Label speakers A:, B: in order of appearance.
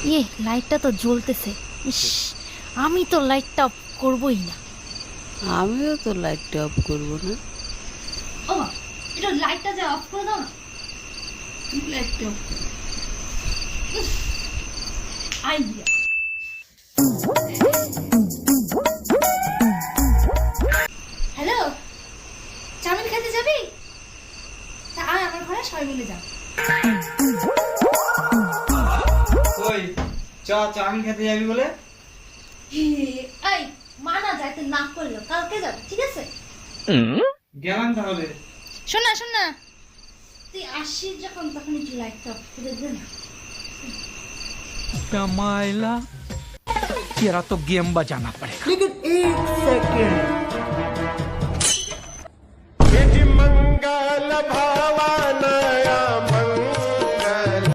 A: ইয়ে, লাইটটা তো জ্বলতেছে। ইস, আমি তো লাইটটা অফ করবই না।
B: আমিও তো লাইটটা অফ করবো না।
A: ও মা, এটা লাইটটা যা অফ করে দাও না।
B: লাইটটা অফ
A: আইডিয়া। হ্যালো, চাউমিন খেতে যাবি? তা আয় আমার ঘরে, সবাই মিলে যাও।
C: ওই চাউমিন খেতে যাবি বলে?
A: এই মানা যাইতে না করলো, কালকে যাবে, ঠিক আছে?
C: গেলাম তাহলে।
A: শোন না, তুই আসিস যখন তখন একটু লাইটটা অফ করে দে না।
D: कमाइला तेरा तो गेम बजाना पड़ेगा।
E: लेकिन एक सेकंड मंगल भावाना